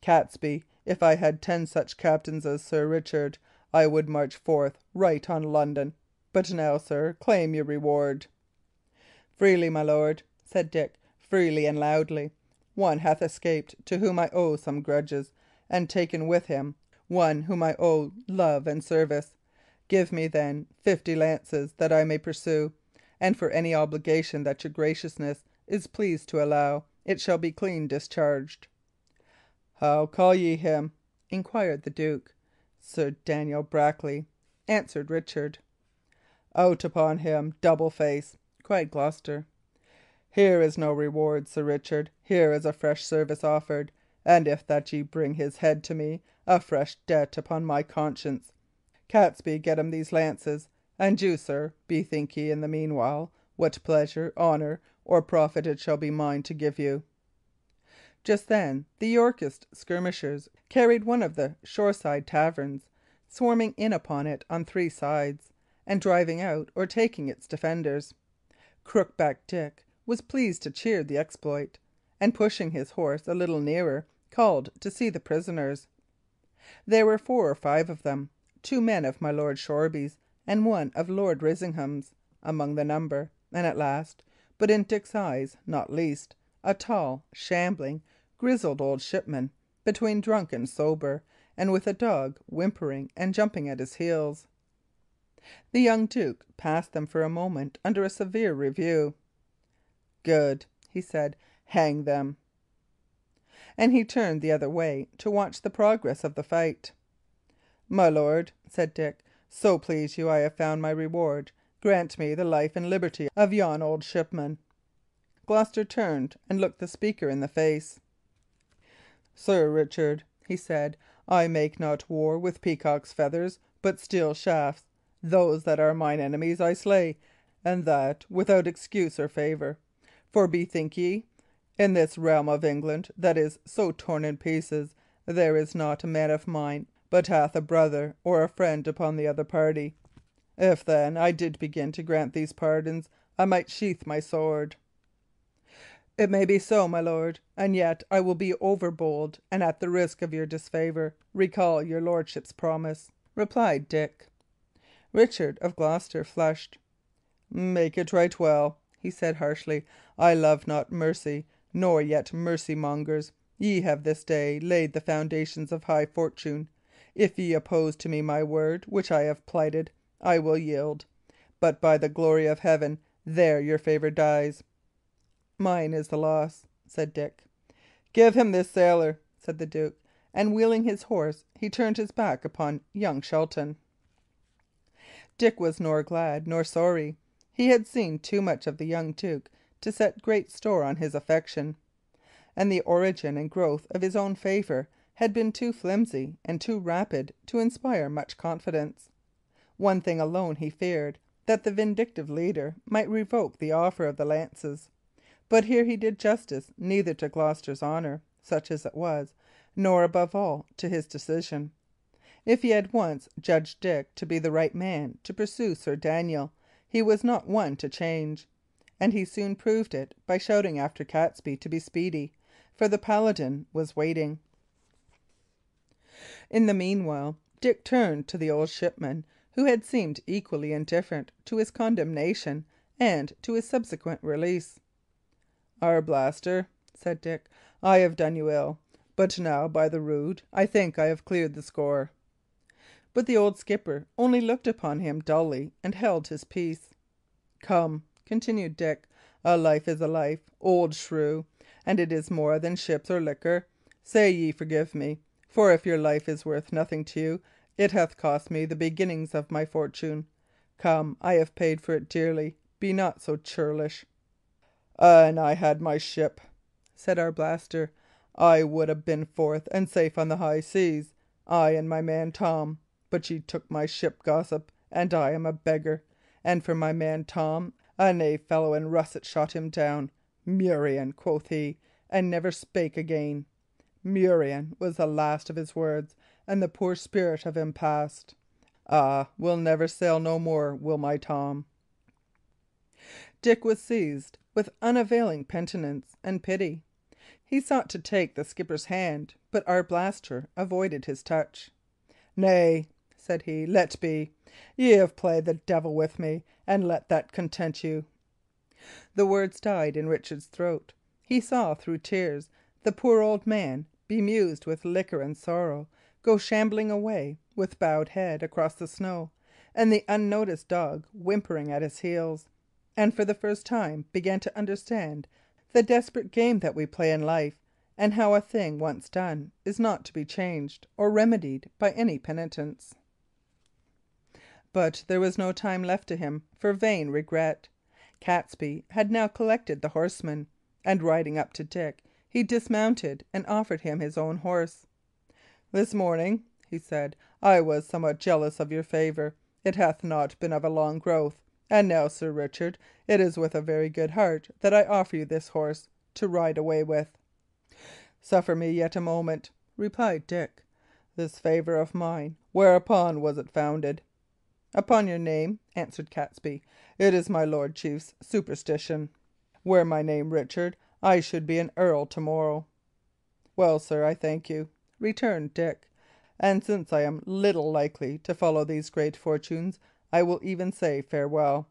Catesby, if I had 10 such captains as Sir Richard, I would march forth right on London. But now, sir, claim your reward." "Freely, my lord," said Dick, "freely and loudly. One hath escaped to whom I owe some grudges, and taken with him one whom I owe love and service. Give me, then, 50 lances, that I may pursue; and for any obligation that your graciousness is pleased to allow, it shall be clean discharged." "How call ye him?" inquired the duke. "Sir Daniel Brackley," answered Richard. "Out upon him, double face!" cried Gloucester. "Here is no reward, Sir Richard; here is a fresh service offered, and if that ye bring his head to me, a fresh debt upon my conscience. Catesby, get him these lances; and you, sir, bethink ye, in the meanwhile, what pleasure, honour, or profit it shall be mine to give you." Just then the Yorkist skirmishers carried one of the shoreside taverns, swarming in upon it on 3 sides, and driving out or taking its defenders. Crookback Dick was pleased to cheer the exploit, and pushing his horse a little nearer, called to see the prisoners. There were 4 or 5 of them, 2 men of my Lord Shoreby's and one of Lord Risingham's among the number, and at last, but in Dick's eyes not least, a tall, shambling, grizzled old shipman, between drunk and sober, and with a dog whimpering and jumping at his heels. The young duke passed them for a moment under a severe review. "Good," he said. "Hang them." And he turned the other way to watch the progress of the fight. "My lord," said Dick, "so please you, I have found my reward. Grant me the life and liberty of yon old shipman." Gloucester turned and looked the speaker in the face. "Sir Richard," he said, "I make not war with peacock's feathers, but steel shafts. Those that are mine enemies I slay, and that without excuse or favour. For bethink ye, in this realm of England that is so torn in pieces, there is not a man of mine but hath a brother or a friend upon the other party. If, then, I did begin to grant these pardons, I might sheath my sword." "It may be so, my lord, and yet I will be overbold, and, at the risk of your disfavour, recall your lordship's promise," replied Dick. Richard of Gloucester flushed. "Make it right well," he said harshly. "I love not mercy, nor yet mercy mongers. Ye have this day laid the foundations of high fortune. If ye oppose to me my word, which I have plighted, I will yield. But by the glory of heaven, there your favour dies." "Mine is the loss," said Dick. "Give him this sailor," said the duke; and wheeling his horse, he turned his back upon young Shelton. Dick was nor glad nor sorry. He had seen too much of the young duke to set great store on his affection, and the origin and growth of his own favour had been too flimsy and too rapid to inspire much confidence. One thing alone he feared, that the vindictive leader might revoke the offer of the lances. But here he did justice neither to Gloucester's honour, such as it was, nor, above all, to his decision. If he had once judged Dick to be the right man to pursue Sir Daniel, he was not one to change; and he soon proved it by shouting after Catesby to be speedy, for the paladin was waiting. In the meanwhile, Dick turned to the old shipman, who had seemed equally indifferent to his condemnation and to his subsequent release. "Arblaster," said Dick, "I have done you ill; but now, by the rood, I think I have cleared the score." But the old skipper only looked upon him dully and held his peace. "Come," continued Dick, "a life is a life, old shrew, and it is more than ships or liquor. Say ye forgive me; for if your life is worth nothing to you, it hath cost me the beginnings of my fortune. Come, I have paid for it dearly. Be not so churlish." "An I had my ship," said Arblaster, "I would 'a' been forth and safe on the high seas, I and my man Tom. But ye took my ship, gossip, and I am a beggar. And for my man Tom, a knave fellow in russet shot him down. Murrain, quoth he, and never spake again. Murrain was the last of his words, and the poor spirit of him passed. Ah, will never sail no more, will my Tom." Dick was seized with unavailing penitence and pity. He sought to take the skipper's hand, but Arblaster avoided his touch. "Nay," said he, "let be. Ye have played the devil with me, and let that content you." The words died in Richard's throat. He saw through tears the poor old man, bemused with liquor and sorrow, go shambling away, with bowed head, across the snow, and the unnoticed dog whimpering at his heels, and for the first time began to understand the desperate game that we play in life, and how a thing once done is not to be changed or remedied by any penitence. But there was no time left to him for vain regret. Catesby had now collected the horsemen, and riding up to Dick, he dismounted and offered him his own horse. "This morning," he said, "I was somewhat jealous of your favour. It hath not been of a long growth. And now, Sir Richard, it is with a very good heart that I offer you this horse to ride away with." "Suffer me yet a moment," replied Dick. "This favour of mine, whereupon was it founded?" "Upon your name," answered Catesby. "It is my lord chief's superstition. Were my name Richard, I should be an earl to morrow." "Well, sir, I thank you," returned Dick. "And since I am little likely to follow these great fortunes, I will even say farewell.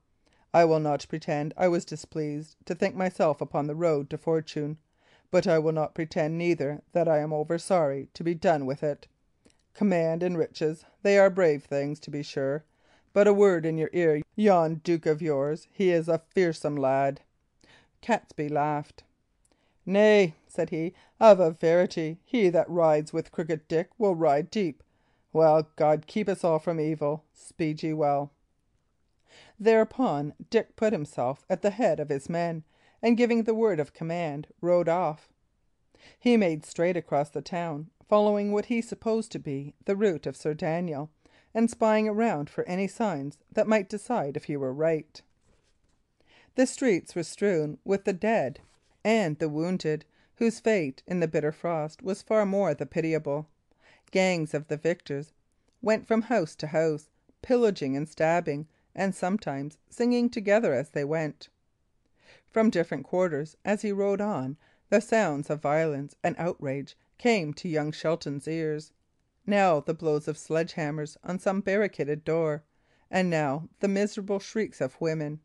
I will not pretend I was displeased to think myself upon the road to fortune, but I will not pretend neither that I am over sorry to be done with it. Command and riches, they are brave things, to be sure. But a word in your ear, yon duke of yours, he is a fearsome lad." Catesby laughed. "Nay," said he, "of a verity, he that rides with Crooked Dick will ride deep. Well, God keep us all from evil. Speed ye well." Thereupon Dick put himself at the head of his men, and giving the word of command, rode off. He made straight across the town, following what he supposed to be the route of Sir Daniel, and spying around for any signs that might decide if he were right. The streets were strewn with the dead and the wounded, whose fate in the bitter frost was far more the pitiable. Gangs of the victors went from house to house, pillaging and stabbing, and sometimes singing together as they went. From different quarters, as he rode on, the sounds of violence and outrage came to young Shelton's ears. Now the blows of sledge hammers on some barricaded door, and now the miserable shrieks of women.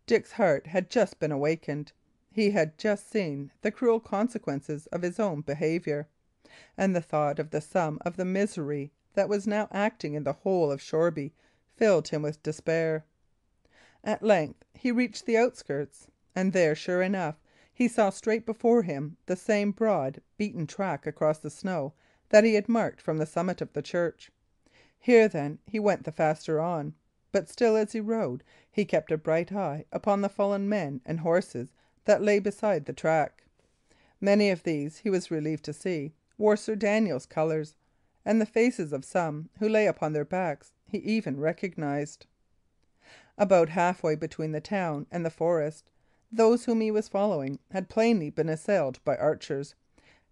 Dick's heart had just been awakened. He had just seen the cruel consequences of his own behaviour, and the thought of the sum of the misery that was now acting in the whole of Shoreby filled him with despair. At length he reached the outskirts, and there, sure enough, he saw straight before him the same broad, beaten track across the snow that he had marked from the summit of the church. Here, then, he went the faster on; but still, as he rode, he kept a bright eye upon the fallen men and horses that lay beside the track. Many of these, he was relieved to see, wore Sir Daniel's colours, and the faces of some who lay upon their backs he even recognised. About halfway between the town and the forest, those whom he was following had plainly been assailed by archers,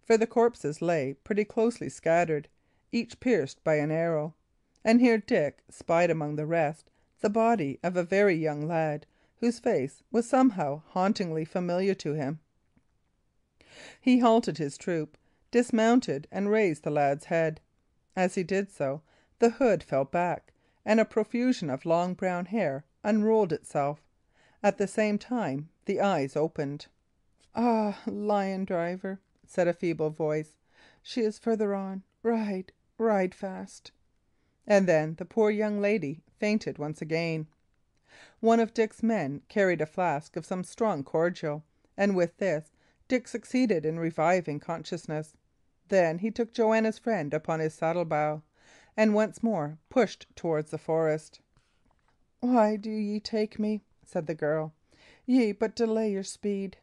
for the corpses lay pretty closely scattered, each pierced by an arrow. And here Dick spied among the rest the body of a very young lad, whose face was somehow hauntingly familiar to him. He halted his troop, dismounted, and raised the lad's head. As he did so, the hood fell back, and a profusion of long brown hair unrolled itself. At the same time, the eyes opened. "Ah, lion driver," said a feeble voice, "she is further on. Ride fast." And then the poor young lady fainted once again. One of Dick's men carried a flask of some strong cordial, and with this Dick succeeded in reviving consciousness. Then he took Joanna's friend upon his saddle bow, and once more pushed towards the forest. "Why do ye take me?" said the girl. "Ye but delay your speed."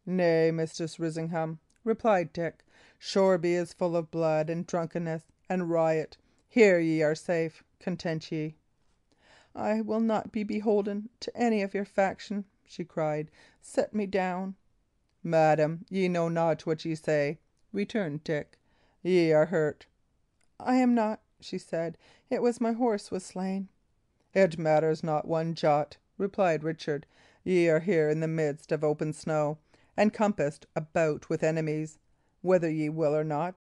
"Nay, Mistress Risingham," replied Dick. "Shoreby is full of blood and drunkenness and riot. Here ye are safe. Content ye." "I will not be beholden to any of your faction," she cried. "Set me down." "Madam, ye know not what ye say," returned Dick. "Ye are hurt." "I am not," she said. "It was my horse was slain." "It matters not one jot," replied Richard. "Ye are here in the midst of open snow, and compassed about with enemies. Whether ye will or not,